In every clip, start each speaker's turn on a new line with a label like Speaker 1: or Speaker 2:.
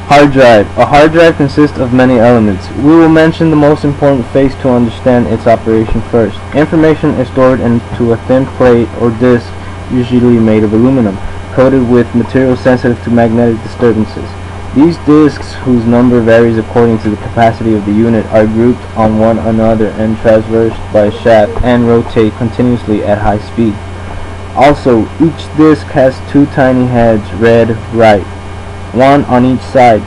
Speaker 1: Hard drive. A hard drive consists of many elements. We will mention the most important phase to understand its operation first. Information is stored into a thin plate or disc, usually made of aluminum, coated with material sensitive to magnetic disturbances. These discs, whose number varies according to the capacity of the unit, are grouped on one another and traversed by a shaft and rotate continuously at high speed. Also, each disc has two tiny heads, red, right, one on each side.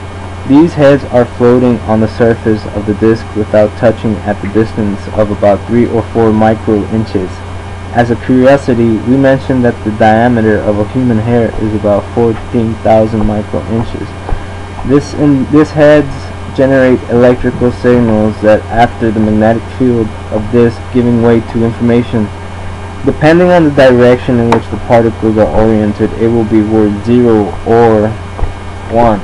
Speaker 1: These heads are floating on the surface of the disc without touching at the distance of about 3 or 4 micro inches. As a curiosity, we mentioned that the diameter of a human hair is about 14,000 micro inches. These heads generate electrical signals that, after the magnetic field of disc giving way to information, depending on the direction in which the particles are oriented, it will be word 0 or 1.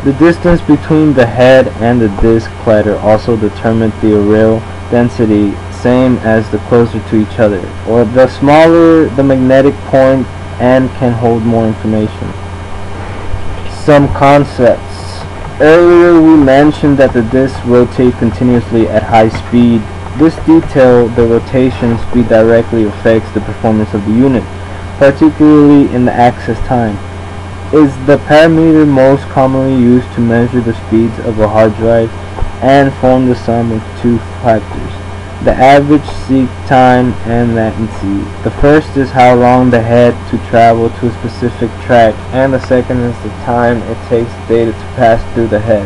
Speaker 1: The distance between the head and the disc platter also determines the areal density, same as the closer to each other, or the smaller the magnetic point and can hold more information. Some concepts. Earlier we mentioned that the discs rotate continuously at high speed. This detail, the rotation speed, directly affects the performance of the unit, particularly in the access time. Is the parameter most commonly used to measure the speeds of a hard drive and form the sum of two factors: the average seek time and latency. The first is how long the head to travel to a specific track, and the second is the time it takes data to pass through the head.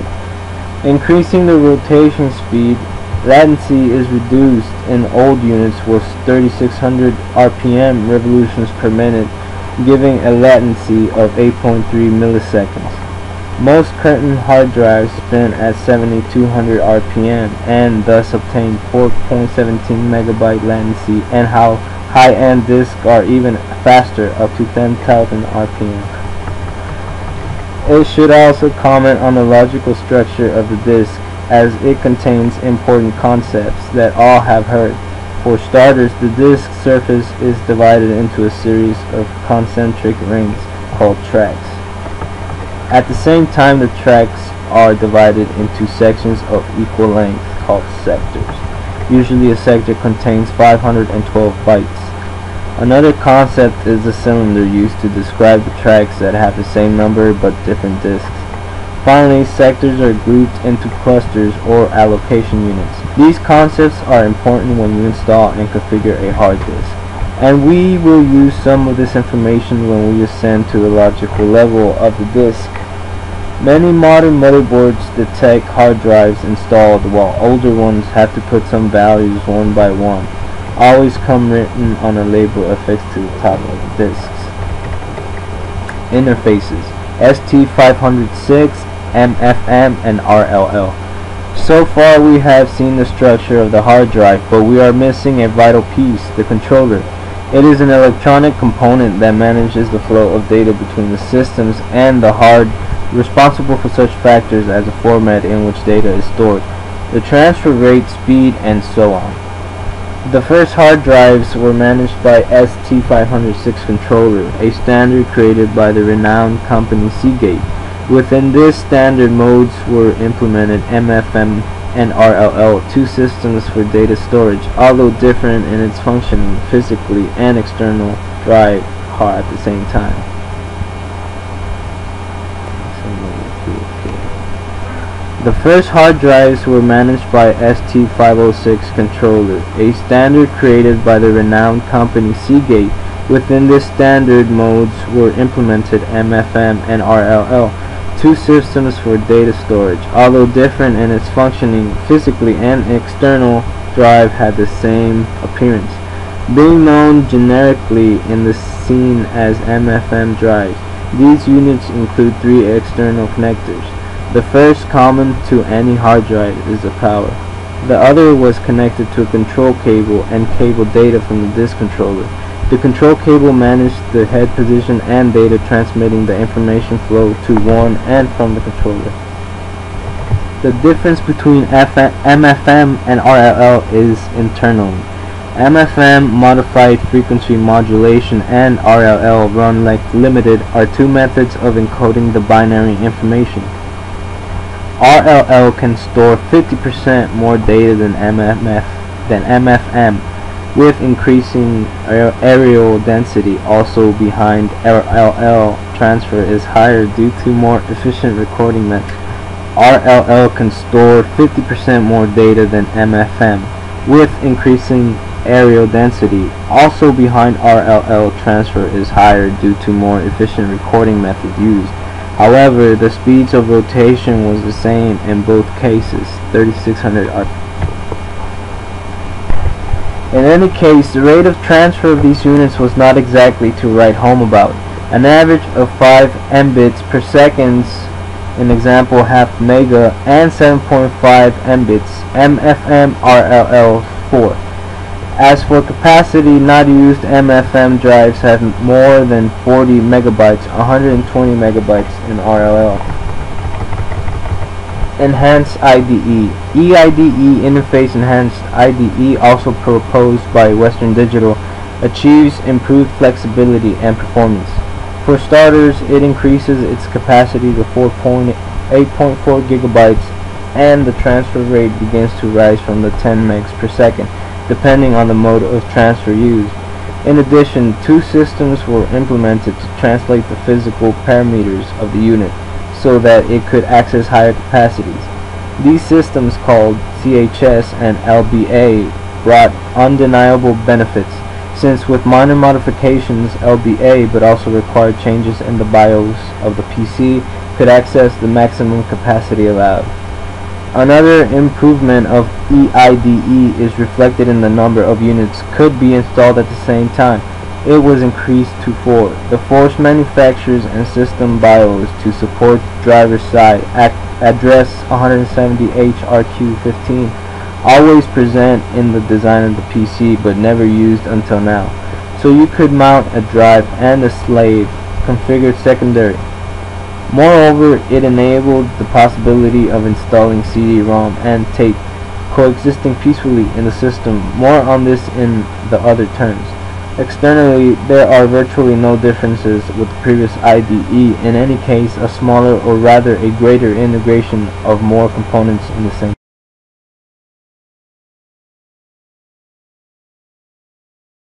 Speaker 1: Increasing the rotation speed, latency is reduced. In old units was 3600 RPM revolutions per minute, giving a latency of 8.3 milliseconds. Most current hard drives spin at 7200 RPM and thus obtain 4.17 megabyte latency, and how high-end discs are even faster, up to 10,000 RPM. It should also comment on the logical structure of the disc, as it contains important concepts that all have heard. For starters, the disc surface is divided into a series of concentric rings called tracks. At the same time, the tracks are divided into sections of equal length called sectors. Usually a sector contains 512 bytes. Another concept is the cylinder, used to describe the tracks that have the same number but different disks. Finally, sectors are grouped into clusters or allocation units. These concepts are important when you install and configure a hard disk, and we will use some of this information when we ascend to the logical level of the disk. Many modern motherboards detect hard drives installed, while older ones have to put some values one by one. Always come written on a label affixed to the top of the disks. Interfaces: ST506, MFM, and RLL. So far we have seen the structure of the hard drive, but we are missing a vital piece: the controller. It is an electronic component that manages the flow of data between the systems and the hard, responsible for such factors as the format in which data is stored, the transfer rate, speed, and so on. The first hard drives were managed by ST506 controller, a standard created by the renowned company Seagate. Within this standard, modes were implemented: MFM and RLL, two systems for data storage, although different in its functioning. Physically and external drive are at the same time. The first hard drives were managed by ST506 controller, a standard created by the renowned company Seagate. Within this standard, modes were implemented: MFM and RLL, two systems for data storage, although different in its functioning. Physically and external drive had the same appearance, being known generically in the scene as MFM drives. These units include three external connectors. The first, common to any hard drive, is the power. The other was connected to a control cable and cabled data from the disk controller. The control cable managed the head position and data, transmitting the information flow to one and from the controller. The difference between MFM and RLL is internal. MFM, modified frequency modulation, and RLL, run length limited, are two methods of encoding the binary information. RLL can store 50% more data than MFM, with increasing areal density. Also behind RLL transfer is higher due to more efficient recording methods. RLL can store 50% more data than MFM, with increasing areal density. Also behind RLL transfer is higher due to more efficient recording method used. However, the speeds of rotation was the same in both cases, 3600 RPM. In any case, the rate of transfer of these units was not exactly to write home about. An average of 5 mbits per second, in example half mega, and 7.5 mbits, MFM RLL 4. As for capacity, not used MFM drives have more than 40 megabytes, 120 megabytes in RLL. Enhanced IDE. EIDE, Interface Enhanced IDE, also proposed by Western Digital, achieves improved flexibility and performance. For starters, it increases its capacity to 8.4 gigabytes, and the transfer rate begins to rise from the 10 megs per second, depending on the mode of transfer used. In addition, two systems were implemented to translate the physical parameters of the unit so that it could access higher capacities. These systems, called CHS and LBA, brought undeniable benefits, since with minor modifications, LBA, but also required changes in the BIOS of the PC, could access the maximum capacity allowed. Another improvement of EIDE is reflected in the number of units could be installed at the same time. It was increased to 4. The forced manufacturers and system BIOS to support driver side address 170HRQ15 always present in the design of the PC, but never used until now. So you could mount a drive and a slave configured secondary. Moreover, it enabled the possibility of installing CD-ROM and tape coexisting peacefully in the system. More on this in the other terms. Externally, there are virtually no differences with the previous IDE. In any case, a smaller, or rather a greater integration of more components in the same